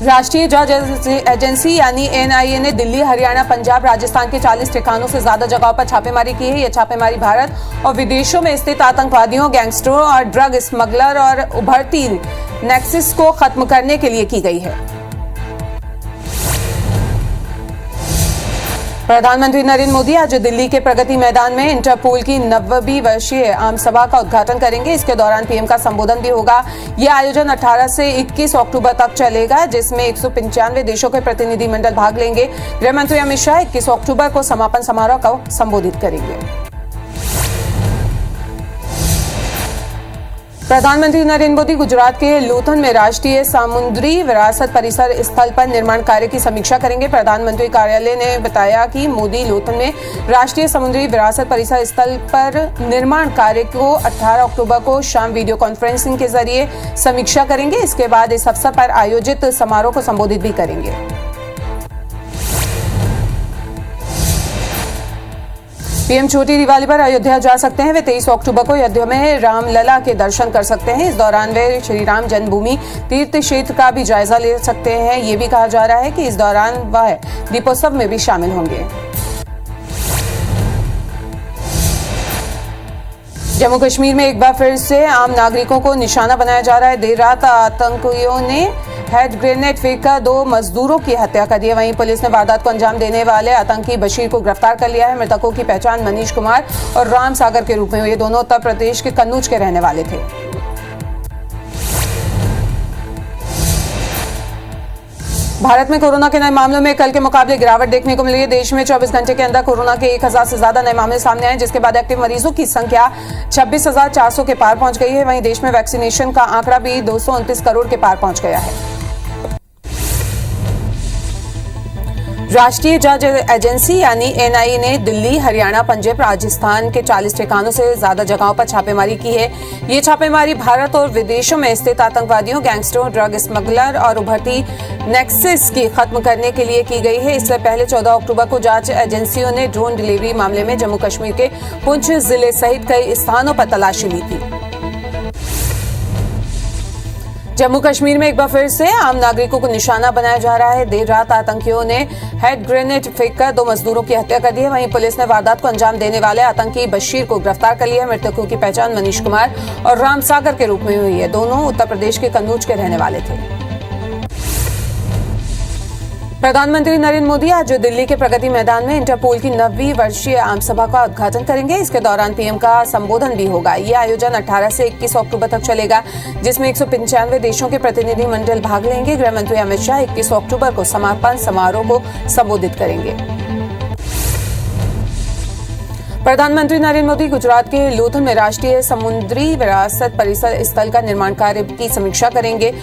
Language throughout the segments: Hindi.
राष्ट्रीय जांच एजेंसी यानी एनआईए ने दिल्ली, हरियाणा, पंजाब, राजस्थान के 40 ठिकानों से ज्यादा जगहों पर छापेमारी की है। यह छापेमारी भारत और विदेशों में स्थित आतंकवादियों, गैंगस्टरों और ड्रग स्मगलर और उभरती नेक्सस को खत्म करने के लिए की गई है। प्रधानमंत्री नरेंद्र मोदी आज दिल्ली के प्रगति मैदान में इंटरपोल की 90वीं वर्षीय आम सभा का उद्घाटन करेंगे। इसके दौरान पीएम का संबोधन भी होगा। यह आयोजन 18 से 21 अक्टूबर तक चलेगा, जिसमें 195 देशों के प्रतिनिधिमंडल भाग लेंगे। गृह मंत्री अमित शाह 21 अक्टूबर को समापन समारोह को संबोधित करेंगे। प्रधानमंत्री नरेंद्र मोदी गुजरात के लूथन में राष्ट्रीय समुद्री विरासत परिसर स्थल पर निर्माण कार्य की समीक्षा करेंगे। प्रधानमंत्री कार्यालय ने बताया कि मोदी लूथन में राष्ट्रीय समुद्री विरासत परिसर स्थल पर निर्माण कार्य को 18 अक्टूबर को शाम वीडियो कॉन्फ्रेंसिंग के जरिए समीक्षा करेंगे। इसके बाद इस अवसर पर आयोजित समारोह को संबोधित भी करेंगे। पीएम छोटी दिवाली पर अयोध्या जा सकते हैं। वे 23 अक्टूबर को अयोध्या में रामलला के दर्शन कर सकते हैं। इस दौरान वे श्री राम जन्मभूमि तीर्थ क्षेत्र का भी जायजा ले सकते हैं। ये भी कहा जा रहा है कि इस दौरान वह दीपोत्सव में भी शामिल होंगे। जम्मू कश्मीर में एक बार फिर से आम नागरिकों को निशाना बनाया जा रहा है। देर रात आतंकियों ने हैंड ग्रेनेड फेंककर 2 मजदूरों की हत्या कर दी। वहीं पुलिस ने वारदात को अंजाम देने वाले आतंकी बशीर को गिरफ्तार कर लिया है। मृतकों की पहचान मनीष कुमार और राम सागर के रूप में हुई। ये दोनों उत्तर प्रदेश के कन्नौज के रहने वाले थे। भारत में कोरोना के नए मामलों में कल के मुकाबले गिरावट देखने को मिली है। देश में 24 घंटे के अंदर कोरोना के 1000 से ज्यादा नए मामले सामने आए, जिसके बाद एक्टिव मरीजों की संख्या 26,400 के पार पहुंच गई है। वहीं देश में वैक्सीनेशन का आंकड़ा भी 229 करोड़ के पार पहुंच गया है। राष्ट्रीय जांच एजेंसी यानी एनआईए ने दिल्ली, हरियाणा, पंजाब, राजस्थान के 40 ठिकानों से ज्यादा जगहों पर छापेमारी की है। ये छापेमारी भारत और विदेशों में स्थित आतंकवादियों, गैंगस्टरों, ड्रग स्मगलर और उभरती नेक्सस की खत्म करने के लिए की गई है। इससे पहले 14 अक्टूबर को जांच एजेंसियों ने ड्रोन डिलीवरी मामले में जम्मू कश्मीर के पुंछ जिले सहित कई स्थानों पर तलाशी ली थी। जम्मू कश्मीर में एक बार फिर से आम नागरिकों को निशाना बनाया जा रहा है। देर रात आतंकियों ने हैंड ग्रेनेड फेंककर 2 मजदूरों की हत्या कर दी है। वहीं पुलिस ने वारदात को अंजाम देने वाले आतंकी बशीर को गिरफ्तार कर लिया है। मृतकों की पहचान मनीष कुमार और राम सागर के रूप में हुई है। दोनों उत्तर प्रदेश के कन्नौज के रहने वाले थे। प्रधानमंत्री नरेंद्र मोदी आज दिल्ली के प्रगति मैदान में इंटरपोल की 90वीं वर्षीय आम सभा का उद्घाटन करेंगे। इसके दौरान पीएम का संबोधन भी होगा। यह आयोजन 18 से 21 अक्टूबर तक चलेगा, जिसमें 195 देशों के प्रतिनिधिमंडल भाग लेंगे। गृह मंत्री अमित शाह 21 अक्टूबर को समापन समारोह को संबोधित करेंगे। प्रधानमंत्री नरेंद्र मोदी गुजरात के लूथन में राष्ट्रीय समुद्री विरासत परिसर स्थल का निर्माण कार्य की समीक्षा करेंगे।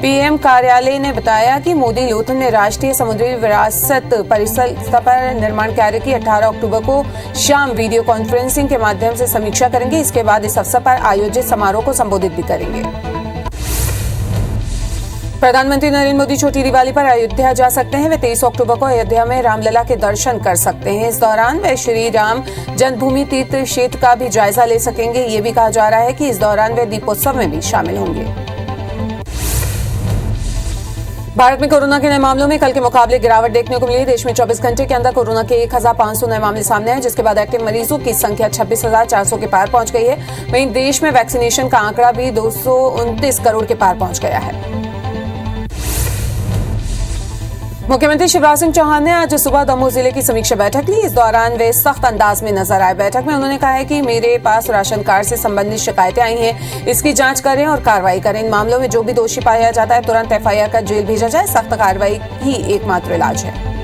पीएम कार्यालय ने बताया कि मोदी लूथन में राष्ट्रीय समुद्री विरासत परिसर पर निर्माण कार्य की 18 अक्टूबर को शाम वीडियो कॉन्फ्रेंसिंग के माध्यम से समीक्षा करेंगे। इसके बाद इस अवसर पर आयोजित समारोह को संबोधित भी करेंगे। प्रधानमंत्री नरेंद्र मोदी छोटी दिवाली पर अयोध्या जा सकते हैं। वे 23 अक्टूबर को अयोध्या में रामलला के दर्शन कर सकते हैं। इस दौरान वे श्री राम जन्मभूमि तीर्थ क्षेत्र का भी जायजा ले सकेंगे। ये भी कहा जा रहा है कि इस दौरान वे दीपोत्सव में भी शामिल होंगे। भारत में कोरोना के नए मामलों में कल के मुकाबले गिरावट देखने को मिली है। देश में 24 घंटे के अंदर कोरोना के 1500 नए मामले सामने आए, जिसके बाद एक्टिव मरीजों की संख्या 26,400 के पार पहुंच गई है। वहीं देश में वैक्सीनेशन का आंकड़ा भी 229 करोड़ के पार पहुंच गया है। मुख्यमंत्री शिवराज सिंह चौहान ने आज सुबह दमोह जिले की समीक्षा बैठक ली। इस दौरान वे सख्त अंदाज में नजर आए। बैठक में उन्होंने कहा है कि मेरे पास राशन कार्ड से संबंधित शिकायतें आई हैं, इसकी जांच करें और कार्रवाई करें। इन मामलों में जो भी दोषी पाया जाता है तुरंत एफआईआर कर जेल भेजा जाए। सख्त कार्रवाई ही एकमात्र इलाज है।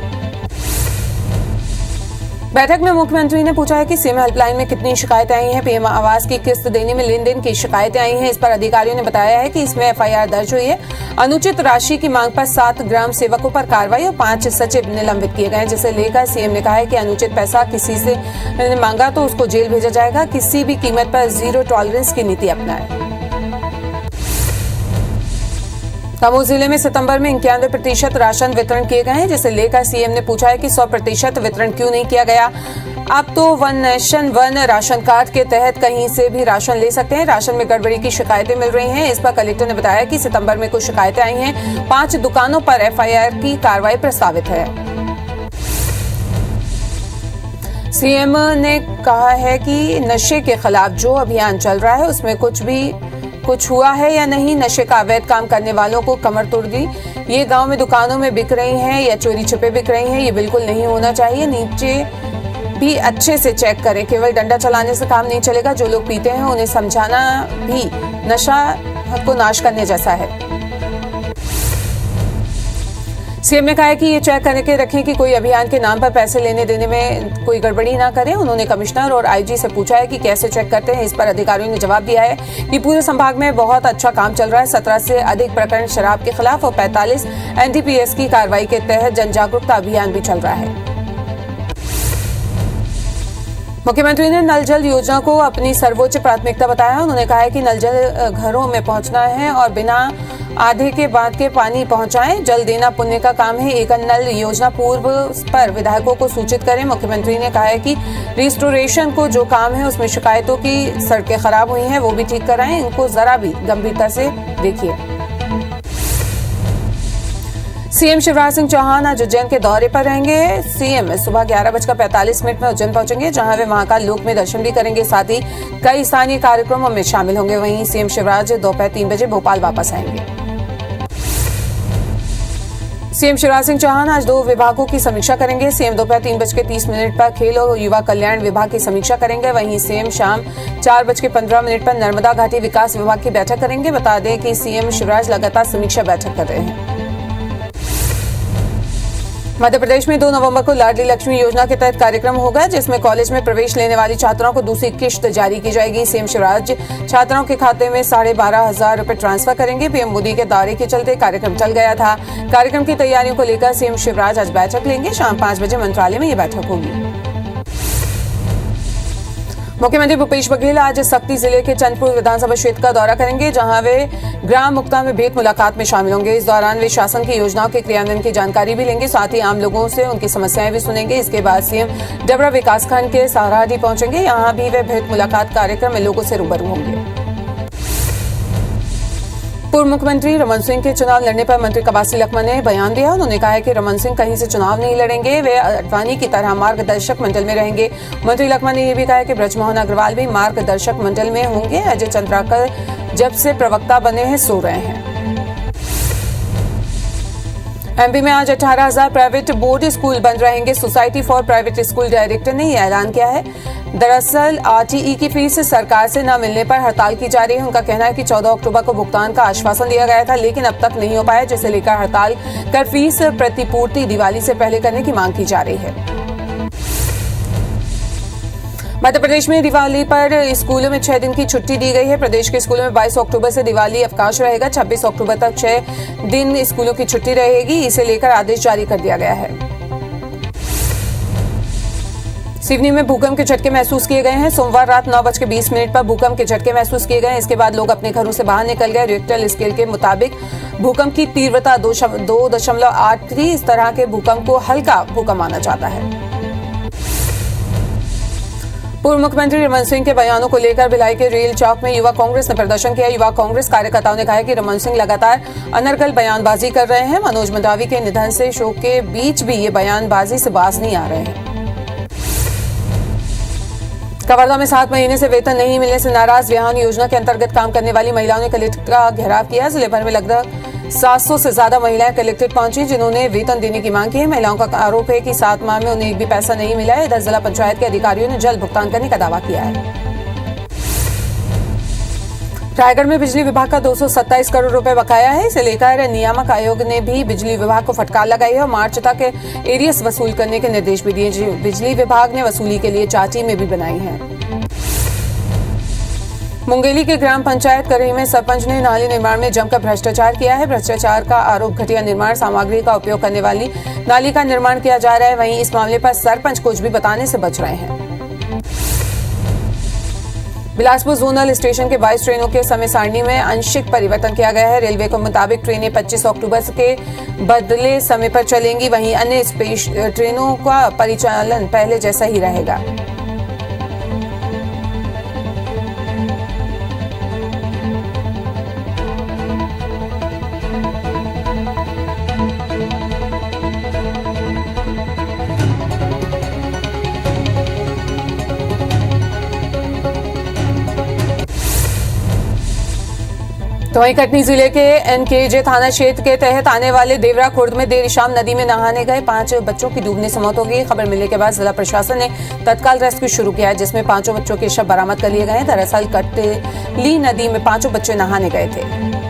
बैठक में मुख्यमंत्री ने पूछा है कि सीएम हेल्पलाइन में कितनी शिकायतें आई हैं। पीएम आवास की किस्त देने में लेन देन की शिकायतें आई हैं। इस पर अधिकारियों ने बताया है कि इसमें एफआईआर दर्ज हुई है। अनुचित राशि की मांग पर 7 ग्राम सेवकों पर कार्रवाई और 5 सचिव निलंबित किए गए, जिसे लेकर सीएम ने कहा है कि अनुचित पैसा किसी से मांगा तो उसको जेल भेजा जाएगा। किसी भी कीमत पर जीरो टॉलरेंस की नीति अपनाएं। दमोह जिले में सितंबर में 91% राशन वितरण किए गए हैं, जिसे लेकर सीएम ने पूछा है कि 100% वितरण क्यों नहीं किया गया। अब तो one nation one ration card के तहत कहीं से भी राशन ले सकते हैं। राशन में गड़बड़ी की शिकायतें मिल रही हैं। इस पर कलेक्टर ने बताया कि सितंबर में कुछ शिकायतें आई हैं। 5 दुकानों पर एफआईआर की कार्रवाई प्रस्तावित है। सीएम ने कहा है कि नशे के खिलाफ जो अभियान चल रहा है उसमें कुछ हुआ है या नहीं। नशे का अवैध काम करने वालों को कमर तोड़ दी। ये गांव में दुकानों में बिक रही हैं या चोरी छिपे बिक रही हैं, ये बिल्कुल नहीं होना चाहिए। नीचे भी अच्छे से चेक करें। केवल डंडा चलाने से काम नहीं चलेगा। जो लोग पीते हैं उन्हें समझाना भी नशा को नाश करने जैसा है। सीएम ने कहा है कि ये चेक करके रखें कि कोई अभियान के नाम पर पैसे लेने देने में कोई गड़बड़ी ना करें। उन्होंने कमिश्नर और आईजी से पूछा है कि कैसे चेक करते हैं। इस पर अधिकारियों ने जवाब दिया है कि पूरे संभाग में बहुत अच्छा काम चल रहा है। 17 से अधिक प्रकरण शराब के खिलाफ और 45 एनडीपीएस की कार्रवाई के तहत जन जागरूकता अभियान भी चल रहा है। मुख्यमंत्री ने नल जल योजना को अपनी सर्वोच्च प्राथमिकता बताया। उन्होंने कहा है कि नल जल घरों में पहुंचना है और बिना आधे के बाद के पानी पहुंचाएं। जल देना पुण्य का काम है। एक नल योजना पूर्व पर विधायकों को सूचित करें। मुख्यमंत्री ने कहा है कि रिस्टोरेशन को जो काम है उसमें शिकायतों की सड़कें खराब हुई हैं वो भी ठीक कराएं। इनको जरा भी गंभीरता से देखिए। सीएम शिवराज सिंह चौहान आज उज्जैन के दौरे पर रहेंगे। सीएम सुबह 11:45 में उज्जैन पहुंचेंगे, जहां वे महाकाल लोक में दर्शन भी करेंगे। साथ ही कई स्थानीय कार्यक्रमों में शामिल होंगे। वहीं सीएम शिवराज दोपहर 3 बजे भोपाल वापस आएंगे। सीएम शिवराज सिंह चौहान आज 2 विभागों की समीक्षा करेंगे। सीएम दोपहर 3:30 पर खेल और युवा कल्याण विभाग की समीक्षा करेंगे। वहीं सीएम शाम 4:15 पर नर्मदा घाटी विकास विभाग की बैठक करेंगे। बता दें कि सीएम शिवराज लगातार समीक्षा बैठक कर रहे हैं। मध्य प्रदेश में 2 नवंबर को लाडली लक्ष्मी योजना के तहत कार्यक्रम होगा, जिसमें कॉलेज में प्रवेश लेने वाली छात्राओं को दूसरी किश्त जारी की जाएगी। सीएम शिवराज छात्राओं के खाते में 12,500 रुपए ट्रांसफर करेंगे। पीएम मोदी के दौरे के चलते कार्यक्रम टल गया था। कार्यक्रम की तैयारियों को लेकर सीएम शिवराज आज बैठक लेंगे। शाम 5 बजे मंत्रालय में ये बैठक होगी। मुख्यमंत्री भूपेश बघेल आज सक्ती जिले के चंदपुर विधानसभा क्षेत्र का दौरा करेंगे, जहां वे ग्राम मुक्ता में भेंट मुलाकात में शामिल होंगे। इस दौरान वे शासन की योजनाओं के क्रियान्वयन की जानकारी भी लेंगे। साथ ही आम लोगों से उनकी समस्याएं भी सुनेंगे। इसके बाद सीएम डबरा विकासखंड के सहाराडी पहुंचेंगे। यहां भी वे भेंट मुलाकात कार्यक्रम में लोगों से रूबरू होंगे। पूर्व मुख्यमंत्री रमन सिंह के चुनाव लड़ने पर मंत्री कवासी लखमा ने बयान दिया। उन्होंने कहा है कि रमन सिंह कहीं से चुनाव नहीं लड़ेंगे, वे अडवाणी की तरह मार्गदर्शक मंडल में रहेंगे। मंत्री लखमा ने यह भी कहा है कि ब्रजमोहन अग्रवाल भी मार्गदर्शक मंडल में होंगे। अजय चंद्राकर जब से प्रवक्ता बने हैं सो रहे हैं। एमपी में आज 18,000 प्राइवेट बोर्ड स्कूल बंद रहेंगे। Society for private school director ने यह ऐलान किया है। दरअसल आरटीई की फीस सरकार से न मिलने पर हड़ताल की जा रही है। उनका कहना है कि 14 अक्टूबर को भुगतान का आश्वासन दिया गया था, लेकिन अब तक नहीं हो पाया, जिसे लेकर हड़ताल कर फीस प्रतिपूर्ति दिवाली से पहले करने की मांग की जा रही है। मध्य प्रदेश में दिवाली पर स्कूलों में 6 दिन की छुट्टी दी गई है। प्रदेश के स्कूलों में 22 अक्टूबर से दिवाली अवकाश रहेगा। 26 अक्टूबर तक 6 दिन स्कूलों की छुट्टी रहेगी। इसे लेकर आदेश जारी कर दिया गया है। सिवनी में भूकंप के झटके महसूस किए गए हैं। सोमवार रात 9:20 पर भूकंप के झटके महसूस किए गए। इसके बाद लोग अपने घरों से बाहर निकल गए। रिक्टर स्केल के मुताबिक भूकंप की तीव्रता 2.8 थी। इस तरह के भूकंप को हल्का भूकंप माना जाता है। पूर्व मुख्यमंत्री रमन सिंह के बयानों को लेकर भिलाई के रेल चौक में युवा कांग्रेस ने प्रदर्शन किया। युवा कांग्रेस कार्यकर्ताओं ने कहा कि रमन सिंह लगातार अनर्गल बयानबाजी कर रहे हैं। मनोज मंडावी के निधन से शोक के बीच भी ये बयानबाजी से बाज नहीं आ रहे हैं। कवर्धा में 7 महीने से वेतन नहीं मिलने से नाराज विहान योजना के अंतर्गत काम करने वाली महिलाओं ने कलेक्ट्रेट का घेराव किया। जिले भर में लगभग 700 से ज्यादा महिलाएं कलेक्ट्रेट पहुंची, जिन्होंने वेतन देने की मांग की है। महिलाओं का आरोप है कि 7 माह में उन्हें एक भी पैसा नहीं मिला है। इधर जिला पंचायत के अधिकारियों ने जल्द भुगतान करने का दावा किया है। रायगढ़ में बिजली विभाग का 227 करोड़ रुपए बकाया है। इसे लेकर नियामक आयोग ने भी बिजली विभाग को फटकार लगाई है और मार्च तक एरियर्स वसूल करने के निर्देश भी दिए। बिजली विभाग ने वसूली के लिए चार्ट में भी बनाई है। मुंगेली के ग्राम पंचायत करही में सरपंच ने नाली निर्माण में जमकर भ्रष्टाचार किया है। भ्रष्टाचार का आरोप घटिया निर्माण सामग्री का उपयोग करने वाली नाली का निर्माण किया जा रहा है। वहीं इस मामले पर सरपंच कुछ भी बताने से बच रहे हैं। बिलासपुर जोनल स्टेशन के 22 ट्रेनों के समय सारणी में आंशिक परिवर्तन किया गया है। रेलवे के मुताबिक ट्रेनें 25 अक्टूबर के बदले समय पर चलेंगी, वहीं अन्य ट्रेनों का परिचालन पहले जैसा ही रहेगा। तो वहीं कटनी जिले के एनकेजे थाना क्षेत्र के तहत आने वाले देवरा खुर्द में देर शाम नदी में नहाने गए 5 बच्चों की डूबने से मौत हो गई। खबर मिलने के बाद जिला प्रशासन ने तत्काल रेस्क्यू शुरू किया है, जिसमें 5 बच्चों के शव बरामद कर लिए गए हैं। दरअसल कटली नदी में 5 बच्चे नहाने गए थे।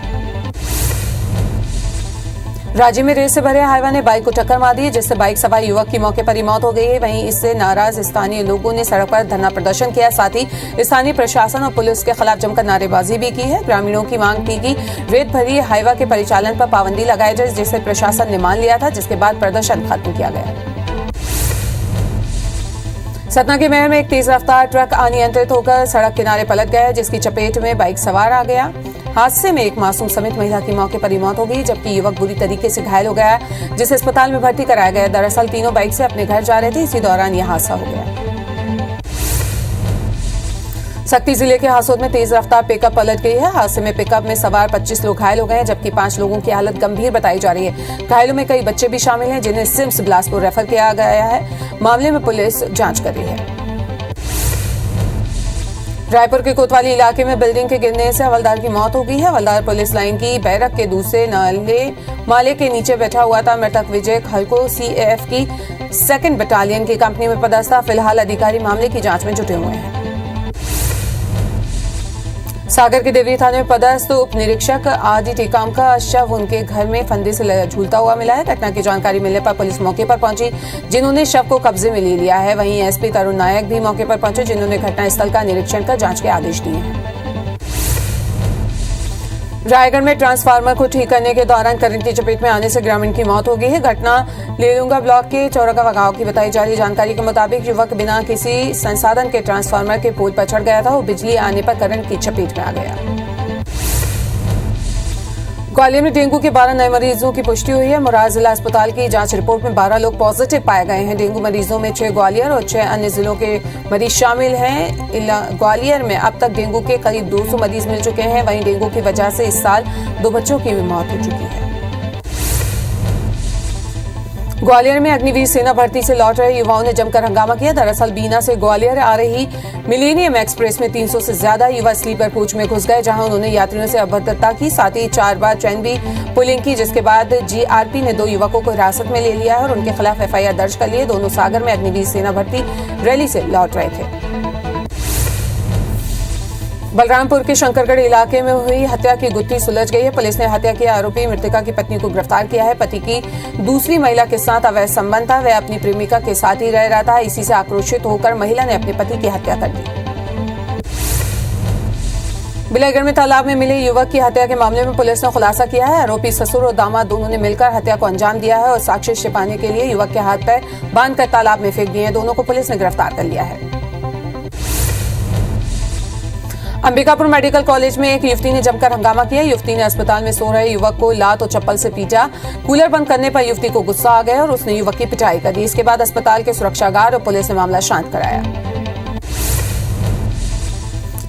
राज्य में रेत से भरे हाईवा ने बाइक को टक्कर मार दी, जिससे बाइक सवार युवक की मौके पर ही मौत हो गई है। वहीं इससे नाराज स्थानीय लोगों ने सड़क पर धरना प्रदर्शन किया, साथ ही स्थानीय प्रशासन और पुलिस के खिलाफ जमकर नारेबाजी भी की है। ग्रामीणों की मांग थी कि रेत भरी हाईवा के परिचालन पर पाबंदी लगाई जाए, जिसे प्रशासन ने मान लिया था, जिसके बाद प्रदर्शन खत्म किया गया। सतना के मेहर में एक तेज रफ्तार ट्रक अनियंत्रित होकर सड़क किनारे पलट गया, जिसकी चपेट में बाइक सवार आ गया। हादसे में एक मासूम समेत महिला की मौके पर ही मौत हो गई, जबकि युवक बुरी तरीके से घायल हो गया, जिसे अस्पताल में भर्ती कराया गया। दरअसल तीनों बाइक से अपने घर जा रहे थे, इसी दौरान यह हादसा हो गया। सक्ती जिले के हासोद में तेज रफ्तार पिकअप पलट गई है। हादसे में पिकअप में सवार 25 लोग घायल हो गए हैं, जबकि 5 लोगों की हालत गंभीर बताई जा रही है। घायलों में कई बच्चे भी शामिल हैं, जिन्हें सिम्स बिलासपुर रेफर किया गया है। मामले में पुलिस जांच कर रही है। रायपुर के कोतवाली इलाके में बिल्डिंग के गिरने से हवलदार की मौत हो गई है। हवलदार पुलिस लाइन की बैरक के दूसरे माले के नीचे बैठा हुआ था। मृतक विजय खलको सीएएफ की 2nd बटालियन की कंपनी में पदस्थ था। फिलहाल अधिकारी मामले की जांच में जुटे हुए हैं। सागर के देवरी थाने में पदस्थ उप निरीक्षक आदि टेकाम का शव उनके घर में फंदे से झूलता हुआ मिला है। घटना की जानकारी मिलने पर पुलिस मौके पर पहुंची, जिन्होंने शव को कब्जे में ले लिया है। वहीं एसपी तरुण नायक भी मौके पर पहुंचे, जिन्होंने घटनास्थल का निरीक्षण कर जांच के आदेश दिए हैं। रायगढ़ में ट्रांसफार्मर को ठीक करने के दौरान करंट की चपेट में आने से ग्रामीण की मौत हो गई है। घटना लेलुंगा ब्लॉक के चौरगा गांव की बताई जा रही जानकारी के मुताबिक युवक बिना किसी संसाधन के ट्रांसफार्मर के पोल पर चढ़ गया था और बिजली आने पर करंट की चपेट में आ गया। ग्वालियर में डेंगू के 12 नए मरीजों की पुष्टि हुई है। मुरार जिला अस्पताल की जांच रिपोर्ट में 12 लोग पॉजिटिव पाए गए हैं। डेंगू मरीजों में 6 ग्वालियर और 6 अन्य जिलों के मरीज शामिल हैं। ग्वालियर में अब तक डेंगू के करीब 200 मरीज मिल चुके हैं। वहीं डेंगू की वजह से इस साल 2 बच्चों की भी मौत हो चुकी है। ग्वालियर में अग्निवीर सेना भर्ती से लौट रहे युवाओं ने जमकर हंगामा किया। दरअसल बीना से ग्वालियर आ रही मिलेनियम एक्सप्रेस में 300 से ज्यादा युवा स्लीपर कोच में घुस गए, जहां उन्होंने यात्रियों से अभद्रता की, साथ ही 4 बार ट्रेन भी पुलिंग की, जिसके बाद जीआरपी ने 2 युवकों को हिरासत में ले लिया है और उनके खिलाफ एफआईआर दर्ज कर लिए। दोनों सागर में अग्निवीर सेना भर्ती रैली से लौट रहे थे। बलरामपुर के शंकरगढ़ इलाके में हुई हत्या की गुत्थी सुलझ गई है। पुलिस ने हत्या के आरोपी मृतका की पत्नी को गिरफ्तार किया है। पति की दूसरी महिला के साथ अवैध संबंध था, वह अपनी प्रेमिका के साथ ही रह रहा था। इसी से आक्रोशित होकर महिला ने अपने पति की हत्या कर दी। बिलाईगढ़ में तालाब में मिले युवक की हत्या के मामले में पुलिस ने खुलासा किया है। आरोपी ससुर और दामाद दोनों ने मिलकर हत्या को अंजाम दिया है और साक्ष्य छिपाने के लिए युवक के हाथ पैर बांधकर तालाब में फेंक दिए हैं। दोनों को पुलिस ने गिरफ्तार कर लिया है। अंबिकापुर मेडिकल कॉलेज में एक युवती ने जमकर हंगामा किया। युवती ने अस्पताल में सो रहे युवक को लात और चप्पल से पीटा। कूलर बंद करने पर युवती को गुस्सा आ गया और उसने युवक की पिटाई कर दी। इसके बाद अस्पताल के सुरक्षा गार्ड और पुलिस ने मामला शांत कराया।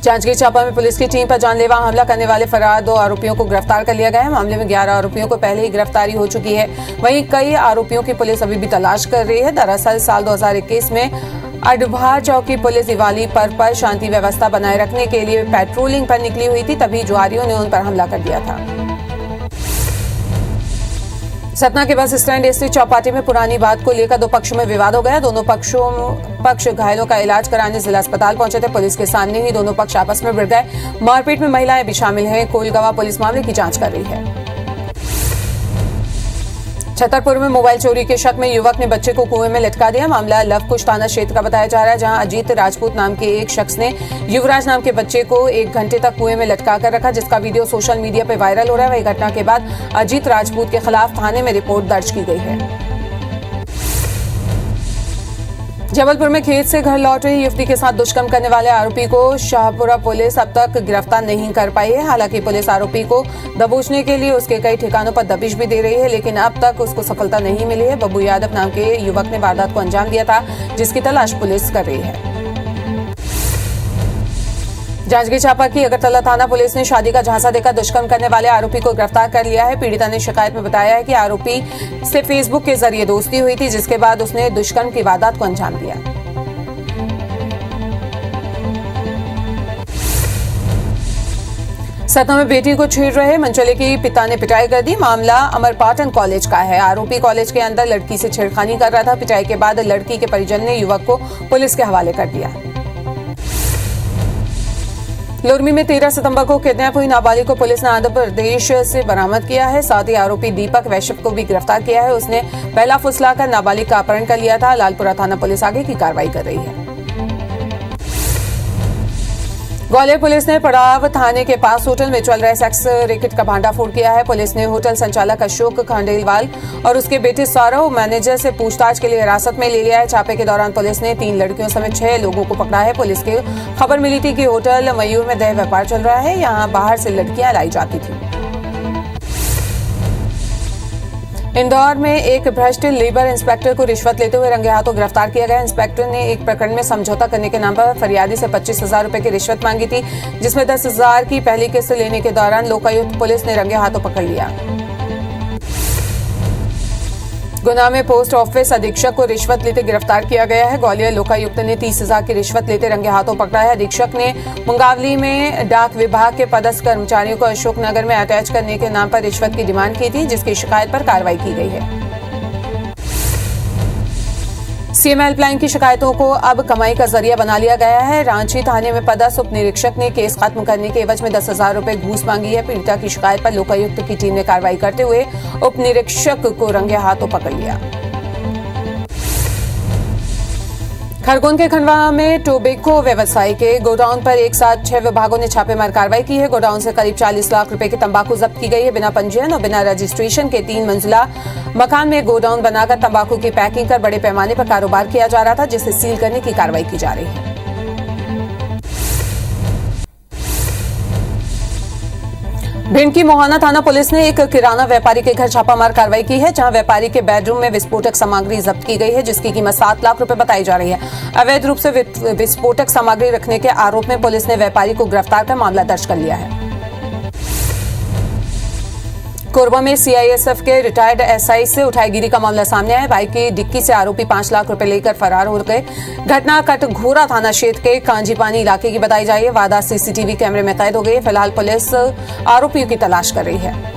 जांजगीर चांपा में पुलिस की टीम पर जानलेवा हमला करने वाले फरार 2 आरोपियों को गिरफ्तार कर लिया गया है। मामले में 11 आरोपियों को पहले ही गिरफ्तारी हो चुकी है। वहीं कई आरोपियों की पुलिस अभी भी तलाश कर रही है। दरअसल साल 2021 में अडभार चौकी पुलिस दिवाली पर्व पर शांति व्यवस्था बनाए रखने के लिए पेट्रोलिंग पर निकली हुई थी, तभी जुआरियों ने उन पर हमला कर दिया था। सतना के बस स्टैंड स्थित चौपाटी में पुरानी बात को लेकर 2 पक्षों में विवाद हो गया। दोनों पक्ष घायलों का इलाज कराने जिला अस्पताल पहुंचे थे। पुलिस के सामने ही दोनों पक्ष आपस में भिड़ गए। मारपीट में महिलाएं भी शामिल हैं। कोलगवा पुलिस मामले की जांच कर रही है। छतरपुर में मोबाइल चोरी के शक में युवक ने बच्चे को कुएं में लटका दिया। मामला लवकुश थाना क्षेत्र का बताया जा रहा है, जहां अजीत राजपूत नाम के एक शख्स ने युवराज नाम के बच्चे को 1 घंटे तक कुएं में लटका कर रखा, जिसका वीडियो सोशल मीडिया पर वायरल हो रहा है। वही घटना के बाद अजीत राजपूत के खिलाफ थाने में रिपोर्ट दर्ज की गई है। जबलपुर में खेत से घर लौट रही युवती के साथ दुष्कर्म करने वाले आरोपी को शाहपुरा पुलिस अब तक गिरफ्तार नहीं कर पाई है। हालांकि पुलिस आरोपी को दबोचने के लिए उसके कई ठिकानों पर दबिश भी दे रही है, लेकिन अब तक उसको सफलता नहीं मिली है। बब्बू यादव नाम के युवक ने वारदात को अंजाम दिया था, जिसकी तलाश पुलिस कर रही है। जांजगीर चांपा की अगरतला थाना पुलिस ने शादी का झांसा देकर दुष्कर्म करने वाले आरोपी को गिरफ्तार कर लिया है। पीड़िता ने शिकायत में बताया है कि आरोपी से फेसबुक के जरिए दोस्ती हुई थी, जिसके बाद उसने दुष्कर्म की वारदात को अंजाम दिया। सतना में बेटी को छेड़ रहे मनचले की पिता ने पिटाई कर दी। मामला अमरपाटन कॉलेज का है। आरोपी कॉलेज के अंदर लड़की से छेड़खानी कर रहा था। पिटाई के बाद लड़की के परिजन ने युवक को पुलिस के हवाले कर दिया। लुरमी में 13 सितंबर को किडनैप हुई नाबालिग को पुलिस ने आंध्र प्रदेश से बरामद किया है। साथ ही आरोपी दीपक वैश्यप को भी गिरफ्तार किया है। उसने पहला फुसलाकर नाबालिग का अपहरण कर लिया था। लालपुरा थाना पुलिस आगे की कार्रवाई कर रही है। ग्वालियर पुलिस ने पड़ाव थाने के पास होटल में चल रहे सेक्स रैकेट का भांडाफोड़ किया है। पुलिस ने होटल संचालक अशोक खांडेलवाल और उसके बेटे सौरव मैनेजर से पूछताछ के लिए हिरासत में ले लिया है। छापे के दौरान पुलिस ने 3 लड़कियों समेत 6 लोगों को पकड़ा है। पुलिस को खबर मिली थी कि होटल मयूर में दह व्यापार चल रहा है। यहाँ बाहर से लड़कियां लाई जाती थी। इंदौर में एक भ्रष्ट लेबर इंस्पेक्टर को रिश्वत लेते हुए रंगे हाथों गिरफ्तार किया गया। इंस्पेक्टर ने एक प्रकरण में समझौता करने के नाम पर फरियादी से 25,000 रुपए की रिश्वत मांगी थी, जिसमें 10,000 की पहली किस्त लेने के दौरान लोकायुक्त पुलिस ने रंगे हाथों पकड़ लिया। गुना में पोस्ट ऑफिस अधीक्षक को रिश्वत लेते गिरफ्तार किया गया है। ग्वालियर लोकायुक्त ने 30,000 की रिश्वत लेते रंगे हाथों पकड़ा है। अधीक्षक ने मुंगावली में डाक विभाग के पदस्थ कर्मचारियों को अशोकनगर में अटैच करने के नाम पर रिश्वत की डिमांड की थी, जिसकी शिकायत पर कार्रवाई की गई है। सीएम हेल्पलाइन की शिकायतों को अब कमाई का जरिया बना लिया गया है। रांची थाने में पदस्थ उप निरीक्षक ने केस खत्म करने के एवज में 10,000 रुपए घूस मांगी है। पीड़िता की शिकायत पर लोकायुक्त की टीम ने कार्रवाई करते हुए उप निरीक्षक को रंगे हाथों पकड़ लिया। खरगोन के खंडवा में टोबैको व्यवसायी के गोडाउन पर एक साथ 6 विभागों ने छापेमार कार्रवाई की है। गोडाउन से करीब 40 लाख रुपए की तंबाकू जब्त की गई है। बिना पंजीयन और बिना रजिस्ट्रेशन के 3 मंजिला मकान में गोडाउन बनाकर तंबाकू की पैकिंग कर बड़े पैमाने पर कारोबार किया जा रहा था, जिसे सील करने की कार्रवाई की जा रही है। भिंड की मोहाना थाना पुलिस ने एक किराना व्यापारी के घर छापामार कार्रवाई की है, जहां व्यापारी के बेडरूम में विस्फोटक सामग्री जब्त की गई है, जिसकी कीमत 7 लाख रुपए बताई जा रही है। अवैध रूप से विस्फोटक सामग्री रखने के आरोप में पुलिस ने व्यापारी को गिरफ्तार कर मामला दर्ज कर लिया है। कोरबा में सीआईएसएफ के रिटायर्ड एसआई से उठाईगिरी का मामला सामने आया। बाइक की डिक्की से आरोपी 5 लाख रुपए लेकर फरार हो गए। घटना कटघोरा थाना क्षेत्र के कांजीपानी इलाके की बताई जा रही है। वारदात सीसीटीवी कैमरे में कैद हो गई। फिलहाल पुलिस आरोपियों की तलाश कर रही है।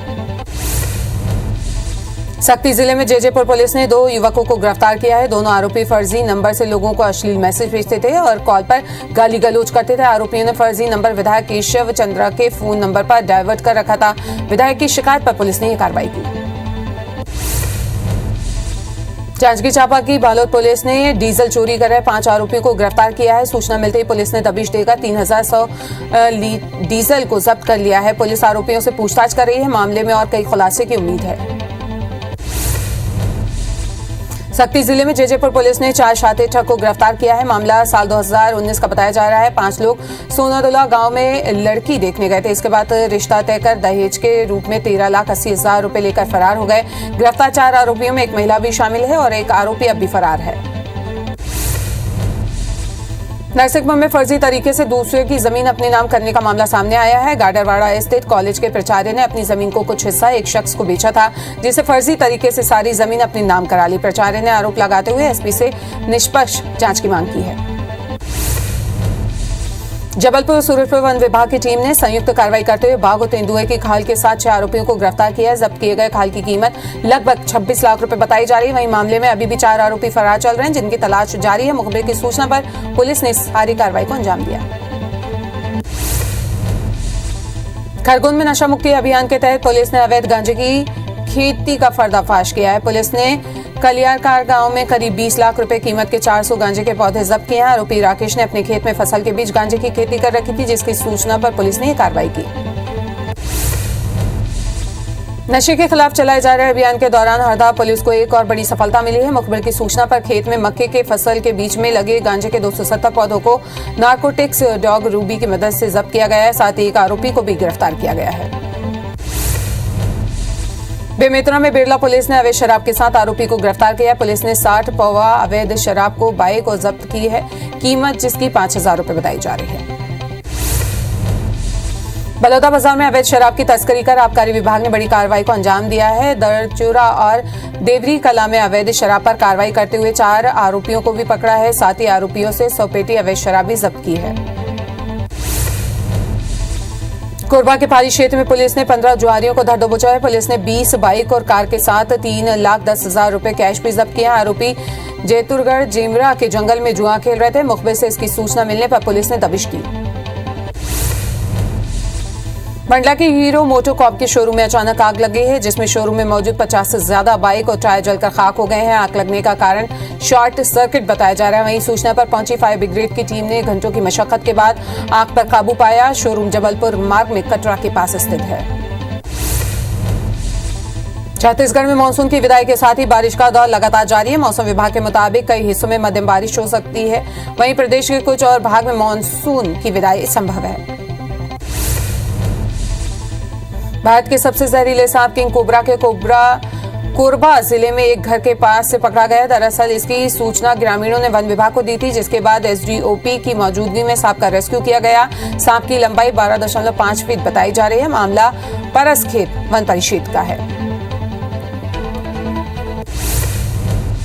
सक्ती जिले में जेजेपुर पुलिस ने 2 युवकों को गिरफ्तार किया है। दोनों आरोपी फर्जी नंबर से लोगों को अश्लील मैसेज भेजते थे और कॉल पर गाली गलौज करते थे। आरोपियों ने फर्जी नंबर विधायक केशव चंद्रा के फोन नंबर पर डाइवर्ट कर रखा था। विधायक की शिकायत पर पुलिस ने यह कार्रवाई की। जांजगीर चांपा की बालोद पुलिस ने डीजल चोरी कर रहे 5 आरोपियों को गिरफ्तार किया है। सूचना मिलते ही पुलिस ने दबिश देकर 3,100 डीजल को जब्त कर लिया है। पुलिस आरोपियों से पूछताछ कर रही है। मामले में और कई खुलासे की उम्मीद है। सक्ती जिले में जेजेपुर पुलिस ने 4 शातिर ठग को गिरफ्तार किया है। मामला साल 2019 का बताया जा रहा है। 5 लोग सोनादुला गांव में लड़की देखने गए थे। इसके बाद रिश्ता तय कर दहेज के रूप में 13,80,000 रुपए लेकर फरार हो गए। गिरफ्तार 4 आरोपियों में एक महिला भी शामिल है और एक आरोपी अब भी फरार है। नरसिंहपुर में फर्जी तरीके से दूसरे की जमीन अपने नाम करने का मामला सामने आया है। गाडरवाड़ा स्थित कॉलेज के प्राचार्य ने अपनी जमीन को कुछ हिस्सा एक शख्स को बेचा था, जिसे फर्जी तरीके से सारी जमीन अपने नाम करा ली। प्राचार्य ने आरोप लगाते हुए एसपी से निष्पक्ष जांच की मांग की है। जबलपुर सूरजपुर वन विभाग की टीम ने संयुक्त कार्रवाई करते हुए बाघ और तेंदुए की खाल के साथ 6 आरोपियों को गिरफ्तार किया है। जब्त किए गए खाल की कीमत लगभग 26 लाख रुपए बताई जा रही है। वहीं मामले में अभी भी 4 आरोपी फरार चल रहे हैं, जिनकी तलाश जारी है। मुखबिर की सूचना पर पुलिस ने सारी कार्रवाई को अंजाम दिया। खरगोन में नशा मुक्ति अभियान के तहत पुलिस ने अवैध गांजे की खेती का पर्दाफाश किया है। पुलिस ने कलियारकार गांव में करीब 20 लाख रुपए कीमत के 400 गांजे के पौधे जब्त किए हैं। आरोपी राकेश ने अपने खेत में फसल के बीच गांजे की खेती कर रखी थी, जिसकी सूचना पर पुलिस ने यह कार्रवाई की। नशे के खिलाफ चलाए जा रहे अभियान के दौरान हरदा पुलिस को एक और बड़ी सफलता मिली है। मुखबिर की सूचना पर खेत में मक्के के फसल के बीच में लगे गांजे के 270 पौधों को नारकोटिक्स डॉग रूबी की मदद से जब्त किया गया है। साथ ही एक आरोपी को भी गिरफ्तार किया गया है। बेमेतरा में बिरला पुलिस ने अवैध शराब के साथ आरोपी को गिरफ्तार किया है। पुलिस ने 60 पौवा अवैध शराब को बाइक और जब्त की है, कीमत जिसकी 5,000 रुपए बताई जा रही है। बलौदा बाजार में अवैध शराब की तस्करी कर आबकारी विभाग ने बड़ी कार्रवाई को अंजाम दिया है। दरचूरा और देवरी कला में अवैध शराब पर कार्रवाई करते हुए 4 आरोपियों को भी पकड़ा है। साथ ही आरोपियों से 100 पेटी अवैध शराब भी जब्त की है। कोरबा के पारी क्षेत्र में पुलिस ने 15 जुआरियों को धर दबोचा है। पुलिस ने 20 बाइक और कार के साथ 3,10,000 रुपए कैश भी जब्त किया। आरोपी जैतुरगढ़ जेमरा के जंगल में जुआ खेल रहे थे। मुखबिर से इसकी सूचना मिलने पर पुलिस ने दबिश की। मंडला के हीरो मोटोकॉर्प के शोरूम में अचानक आग लग गई है, जिसमें शोरूम में मौजूद 50 से ज्यादा बाइक और टायर जलकर खाक हो गए हैं। आग लगने का कारण शॉर्ट सर्किट बताया जा रहा है। वहीं सूचना पर पहुंची फायर ब्रिगेड की टीम ने घंटों की मशक्कत के बाद आग पर काबू पाया। शोरूम जबलपुर मार्ग में कटरा के पास स्थित है। छत्तीसगढ़ में मानसून की विदाई के साथ ही बारिश का दौर लगातार जारी है। मौसम विभाग के मुताबिक कई हिस्सों में मध्यम बारिश हो सकती है। वहीं प्रदेश के कुछ और भाग में मानसून की विदाई संभव है। भारत के सबसे जहरीले सांप किंग कोबरा के कोरबा जिले में एक घर के पास से पकड़ा गया। दरअसल इसकी सूचना ग्रामीणों ने वन विभाग को दी थी, जिसके बाद एसडीओपी की मौजूदगी में सांप का रेस्क्यू किया गया। सांप की लंबाई 12.5 फीट बताई जा रही है। मामला परसखेत वन परिक्षेत्र का है।